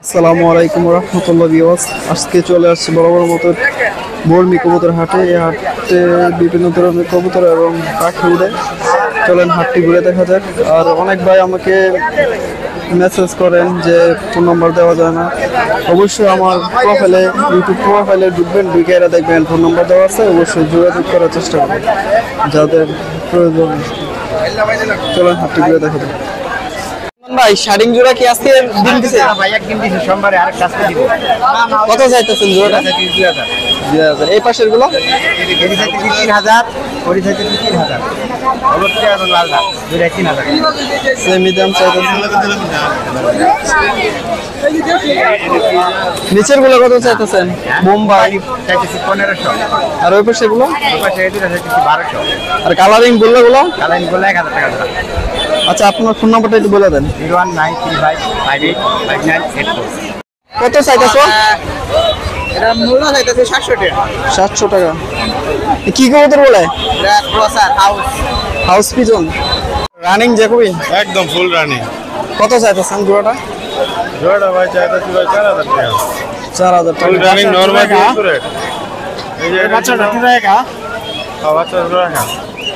আসসালামু আলাইকুম রহমতুল্লাহ ভিউয়ার্স, আজকে চলে আসছে বড় বড় মতো বর্মি কবুতর হাটে। এই হাটে বিভিন্ন ধরনের কবুতর এবং পাখি উড়ে। চলেন হাটটি ঘুরে দেখা যাক। আর অনেক ভাই আমাকে মেসেজ করেন যে ফোন নাম্বার দেওয়া যায় না। অবশ্যই আমার প্রোফাইলে, ইউটিউব প্রোফাইলে ঢুকবেন, ঢুকে এরা দেখবেন ফোন নাম্বার দেওয়া আছে। অবশ্যই যোগাযোগ করার চেষ্টা করবেন যাদের প্রয়োজন। চলেন হাটটি ঘুরে দেখা যাক। ভাই শাড়িং জোড়া কি আজকে দিন দিছে? ভাই একদিন দিছে, সোমবারে আরেকটা আজকে দিব। কত চাইতেছেন জোড়াটা? 20,000। 2000। এই পাশের গুলো এর চাইতে 3,000, ওর চাইতে 3,000। হলুদটা এবং লালটা দুইটাই 3,000। সেমি দাম চাইতেছেন। নিচের গুলো কত চাইতেছেন? বোম্বাই চাইতেছি 1,500। আর ওই পাশের গুলো? ওই পাশে এই দুটো চাইতেছি 1,200। আর কালারিং গুলো কালারিং গুলো 1,000 টাকা জোড়া। আচ্ছা, আপনার ফোন নাম্বারটা একটু বলে দেন। 019355884। কত চাইতেছো? এটা মূল্য চাইতেছি 700 টাকা। 700 টাকা। কি কবুতর বলে? এটা crosser house pigeon running Jacobin একদম ফুল রানি। কত চাইতেছেন জোড়াটা? জোড়া ভাই চাইতেছি ভাই 4,000 টাকা। 4000 ফুল টাকা। রানি নরমাল একুরেট। এই যে বাচ্চাটা কি টাকা? বাচ্চা জোড়া খান।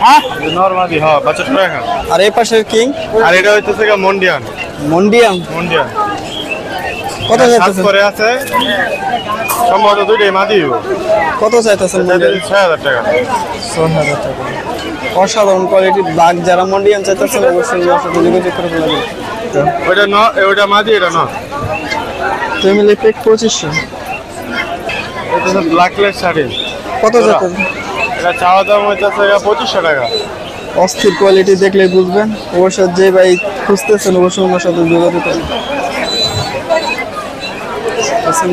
হ্যাঁ, নরমালি হ্যাঁ বাচ্চা জোড়া খান। আর এই পাশের কিং আর এটা হইতেছে গা মন্ডিয়ান। মন্ডিয়াম কত কত চাইতেছে? চাইতেছেন? করে আছে সম্ভবত দুইটাই মাদি হইব। কত চাইতেছেন? চাইতেছি 6,000 টাকা। 6000 টাকা। অসাধারণ কোয়ালিটির ব্ল্যাক যারা মন্ডিয়ান চাইতেছেন অবশ্যই আমার সাথে যোগাযোগ করে ফেলবেন। ওইটা মাদি, এটা না। Family pack 2500। এটা হচ্ছে ব্ল্যাকলেস শাড়ি। কত চাইতেছেন? এটা চাওয়া দাম হইতেছে 2,500 টাকা। অস্থির কোয়ালিটি দেখলে বুঝবেন। অবশ্যই যে ভাই খুঁজতেছেন অবশ্যই আমার সাথে যোগাযোগ করবেন।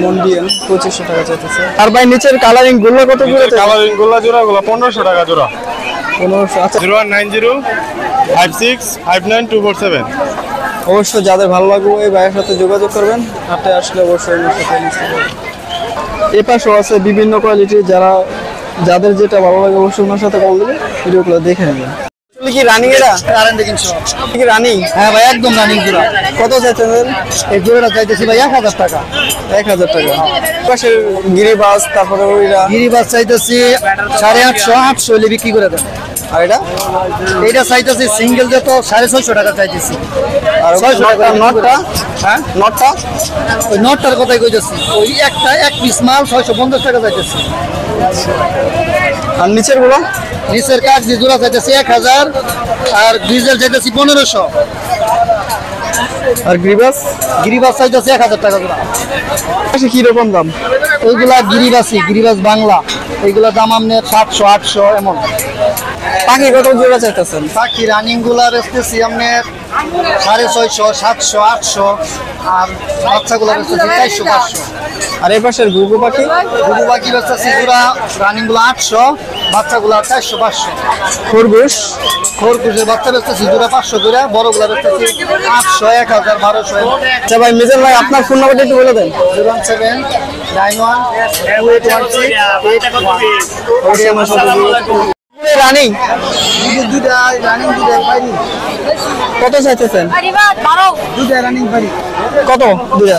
মন্ডিয়ান 2500 টাকা চাইতেছে। আর ভাই নিচের কালারিং গুলো কত করে? কালারিং গোলা জোড়া গুলো 1,500 টাকা জোড়া। 1500। আচ্ছা, 01905659247। অবশ্যই যাদের ভালো লাগবে এই ভাইয়ের সাথে যোগাযোগ করবেন। হাটে আসলে অবশ্যই আমার সাথে নিতে পারবেন। এ পাশেও আছে বিভিন্ন কোয়ালিটি, যাদের যেটা ভালো লাগে অবশ্যই ওনার সাথে কল দিলে ভিডিওগুলো দেখে নেবেন। আসলে কি রানিং এরা? কি রানিং? হ্যাঁ ভাই, একদম রানিং জোড়া। কত চাইছেন? এই জোড়াটা চাইতেছি ভাই 1,000 টাকা। 1000 টাকা। পাশের গিরিবাস, তারপরে ওইরা, গিরিবাস চাইতেছি 850, 800 হলে বিক্রি করে দেন। আর এটা এইটা চাইতেছি সিঙ্গেল যত 650 টাকা চাইতেছি। আর 600 টাকা নটটা, হ্যাঁ নটটা ওই নটটার কথাই কইতেছি। ওই একটা এক পিস মাল 650 টাকা চাইতেছি। আর নিচের গুলো? নিচের কাঠ যে জোড়া চাইতেছি 1000, আর ডিজেল চাইতেছি 1500। আর গিরিবাস গিরিবাস চাইতেছি 1000 টাকা জোড়া। কি রকম দাম? এইগুলা গিরিবাস বাংলা, এইগুলা দাম আপনার 700, 800 এমন। পাখি কত জোড়া চাইতেছেন? বাকি রানিং গুলা বেচতেছি আপনার 650, 700, 800, আর বাচ্চাগুলা বেচতেছি 400, 500। আর এই পাশের গুগু পাখি? গুগু বাকি বেচতেছি জোড়া রানিং গুলা 800, বাচ্চাগুলা 400, 500। খরগোশ খরগোশের বাচ্চা বেচতেছি জোড়া 500 করে, বড়গুলা বেচতেছি 800, 1000, 1200। আচ্ছা ভাই, মিজান ভাই আপনার ফোন নাম্বারটা একটু বলে দেন। 017912881। রানিং দুটা রানিং, দুটা পাইনি। কত চাইতেছেন? দুটা রানিং পাইনি। কত দুটা?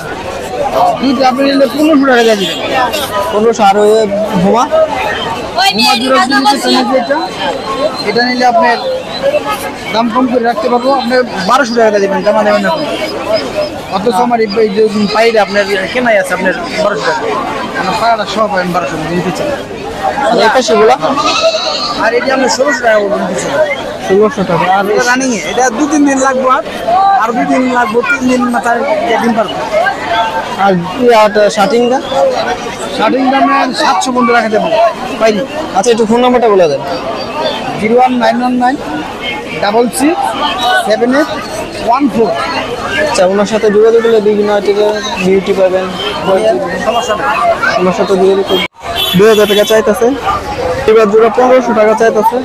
দুটা আপনি নিলে 1500 টাকা দিয়ে দিবেন। 1500। আর ওই ভুমা? এটা নিলে আপনার দাম কম করে রাখতে পারবো। আপনার 1200 টাকা দিয়ে দেবেন, জমা দেবেন না। অথচ আমার এই যে পাইলে আপনার কেনাই আছে আপনার 1200 টাকা। আমার পাড়াটা সব পাবেন 1200 টাকা নিতে চান। এই পাশে গুলা? আর এটা আপনার 1600 টাকা বলবেন নিতে চান। 1600 টাকা। আর এটা রানিং এ, এটা 2-3 দিন লাগবো। আর 2 দিন লাগবো, 3 দিন না, তার একদিন পারবো। আর শার্টিংটা? স্টার্টিং দামে 700 পর্যন্ত রাখা দেবো পাইনি। আচ্ছা, একটু ফোন নাম্বারটা বলে দেন। 01919787814। আচ্ছা, ওনার সাথে যোগাযোগ করলে বিভিন্ন আইটেমের বিউটি পাবেন। সমস্যা নেই। ওনার সাথে যোগাযোগ করলে 2000 টাকা চাইতেছে। এবার জোড়া 1500 টাকা চাইতেছে।